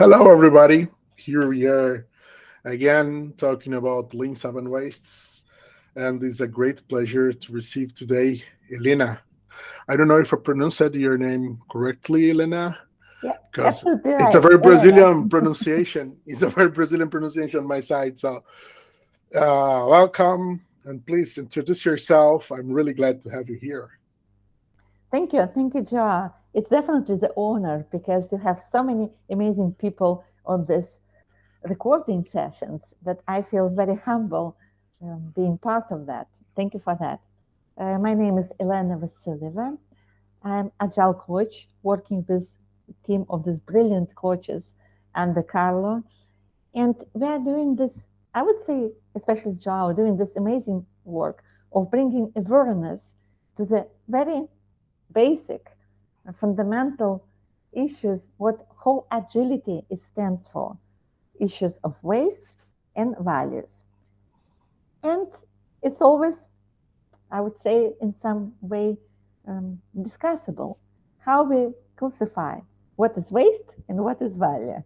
Hello, everybody. Here we are again talking about Lean 7 wastes. And it's a great pleasure to receive today Elena. I don't know if I pronounced your name correctly, Elena, Yeah, because absolutely it's a right, very Elena. Brazilian pronunciation. It's a very Brazilian pronunciation on my side. So, welcome and please introduce yourself. I'm really glad to have you here. Thank you, Joa. It's definitely the honor because you have so many amazing people on this recording sessions that I feel very humble being part of that. Thank you for that. My name is Elena Vasilieva. I'm agile coach working with a team of these brilliant coaches and the Carlo. And we are doing this, I would say, especially Joao, doing this amazing work of bringing awareness to the very basic, fundamental issues, what whole agility it stands for, issues of waste and values. And it's always, I would say, in some way discussable how we classify what is waste and what is value.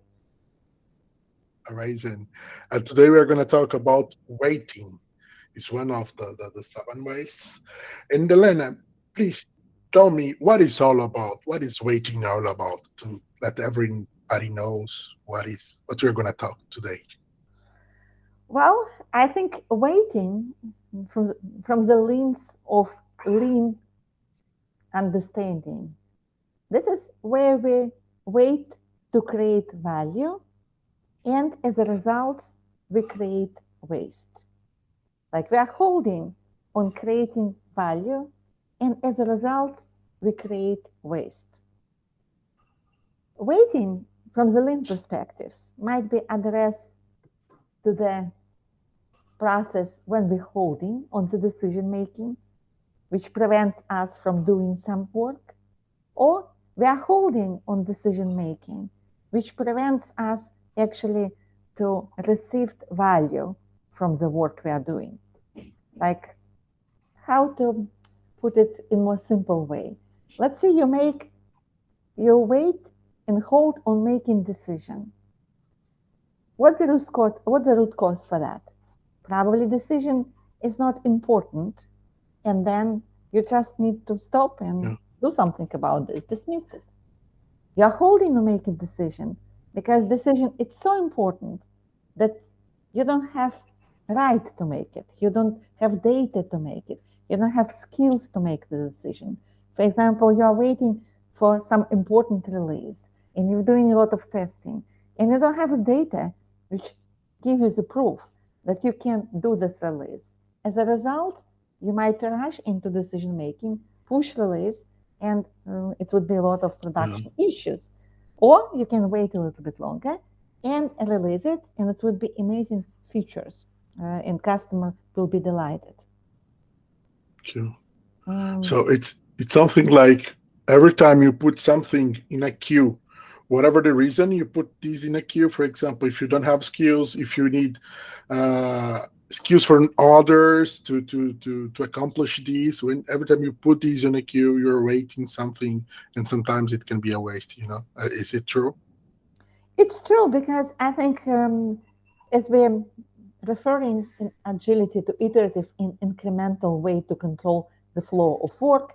Amazing. And today we are going to talk about waiting. It's one of the 7 ways. And Elena, please tell me what it's all about. What is waiting all about to let everybody knows what we're going to talk today. Well, I think waiting from from the lens of lean understanding. This is where we wait to create value, and as a result, we create waste. Like we are holding on creating value, and as a result, we create waste. Waiting from the lean perspectives might be addressed to the process when we're holding on to decision making, which prevents us from doing some work, or we are holding on decision making, which prevents us actually to receive value from the work we are doing. Like how to put it in more simple way. Let's say you wait and hold on making decision. What the root cause for that? Probably decision is not important, and then you just need to stop and Yeah. do something about this, dismiss it. You're holding to make a decision because decision it's so important that you don't have right to make it. You don't have data to make it. You don't have skills to make the decision. For example, you are waiting for some important release and you're doing a lot of testing and you don't have data which give you the proof that you can do this release. As a result, you might rush into decision making, push release, and it would be a lot of Yeah. production issues. Or you can wait a little bit longer and release it, and it would be amazing features, and customer will be delighted. Cool. Um, So it's something like every time you put something in a queue, whatever the reason, you put these in a queue. For example, if you don't have skills, if you need uh, skills from others to accomplish these, when every time you put these in a queue, you're waiting something, and sometimes it can be a waste. Is it true? it's true because I think as we're referring in agility to iterative in incremental way to control the flow of work,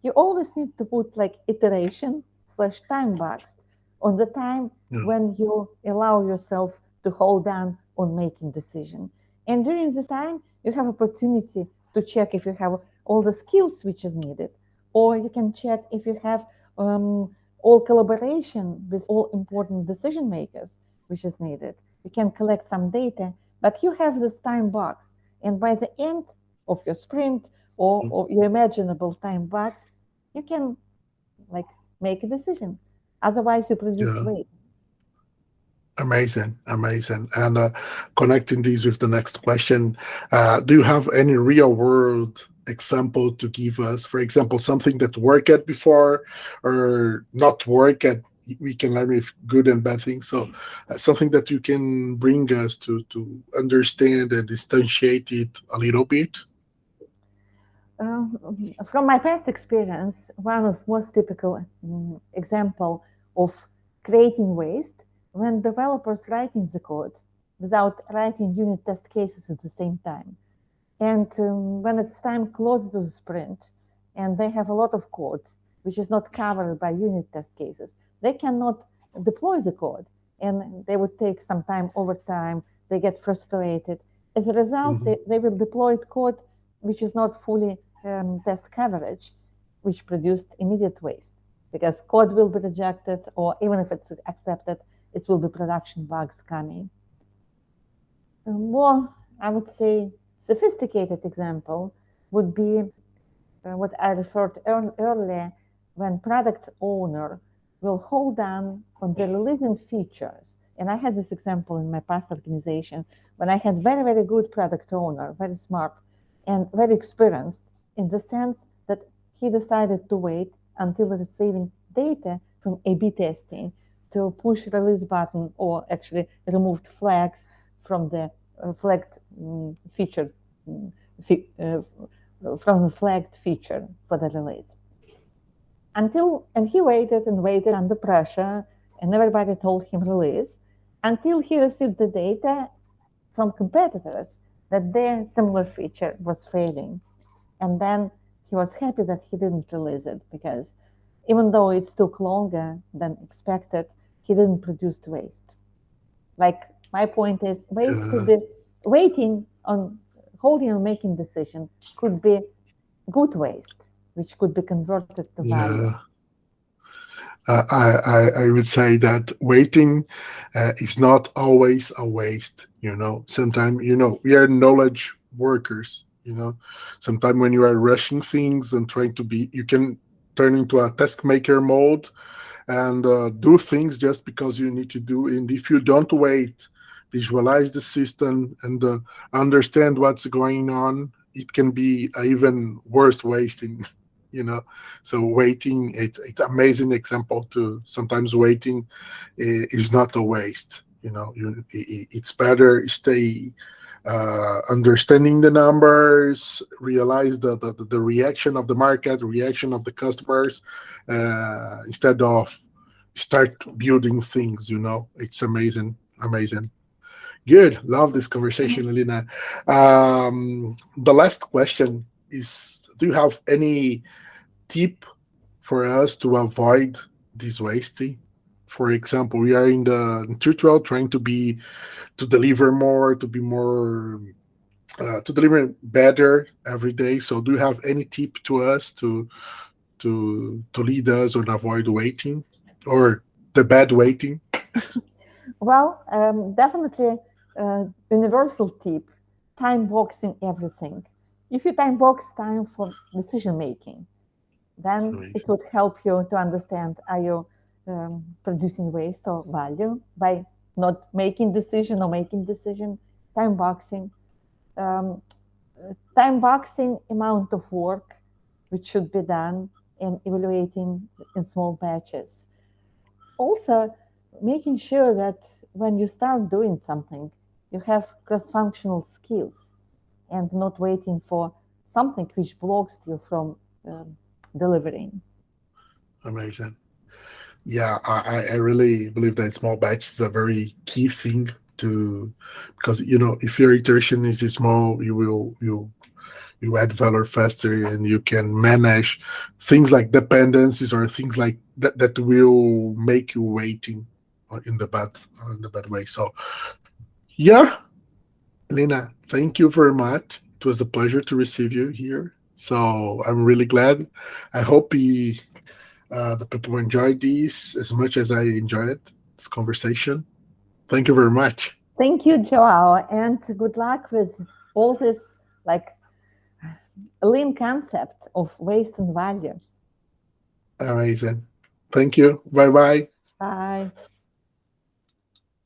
you always need to put like iteration slash time box on the time Yeah. when you allow yourself to hold down on making decision. And during this time, you have opportunity to check if you have all the skills which is needed, or you can check if you have all collaboration with all important decision makers which is needed. You can collect some data, but you have this time box. And by the end of your sprint or your imaginable time box, you can like make a decision. Otherwise, you produce Yeah. waste. Amazing, amazing. And connecting these with the next question, do you have any real world example to give us? For example, something that worked at before or not work at. We can learn with good and bad things. So, something that you can bring us to understand and instantiate it a little bit. Uh, from my past experience, one of most typical example of creating waste when developers writing the code without writing unit test cases at the same time. And when it's time closer to the sprint, and they have a lot of code which is not covered by unit test cases, they cannot deploy the code, and they would take some time over time. They get frustrated. As a result, they will deploy code which is not fully test coverage, which produced immediate waste, because code will be rejected, or even if it's accepted, it will be production bugs coming. A more, I would say, sophisticated example would be what I referred earlier, when product owner will hold on the releasing features. And I had this example in my past organization when I had very, very good product owner, very smart and very experienced, in the sense that he decided to wait until receiving data from A/B testing to push release button, or actually removed flags from the flagged feature from the flagged feature for the release. And he waited and waited under pressure, and everybody told him release, until he received the data from competitors that their similar feature was failing. And then he was happy that he didn't release it, because even though it took longer than expected, he didn't produce waste. Like, my point is, waste could be waiting on, holding on making decision could be good waste, which could be converted to value. I would say that waiting is not always a waste. Sometimes, we are knowledge workers. Sometimes when you are rushing things and trying to be, you can turn into a task maker mode and do things just because you need to do. And if you don't wait, visualize the system and understand what's going on, it can be even worse wasting. So waiting, it's amazing example to sometimes waiting is not a waste. It's better stay understanding the numbers, realize the reaction of the market, reaction of the customers, instead of start building things. It's amazing. Good. Love this conversation, Alina. The last question is, do you have any tip for us to avoid this wasting? For example, we are in the tutorial trying to deliver more, to be more, to deliver better every day. So, do you have any tip to us to lead us on avoid waiting or the bad waiting? Well, definitely universal tip: time boxing everything. If you time box time for decision making, then Amazing. it would help you to understand, are you producing waste or value by not making decision or making decision. Time boxing. Um, Time boxing amount of work which should be done, and evaluating in small batches. Also, making sure that when you start doing something, you have cross-functional skills, and not waiting for something which blocks you from delivering. Amazing. Yeah, I really believe that small batch is a very key thing to, because if your iteration is small, you add value faster, and you can manage things like dependencies or things like that will make you waiting in the bad way. So yeah, Lena, thank you very much. It was a pleasure to receive you here. So I'm really glad. I hope the people enjoyed these as much as I enjoyed this conversation. Thank you very much. Thank you, Joao, and good luck with all this, like, lean concept of waste and value. Amazing. Thank you. Bye bye. Bye.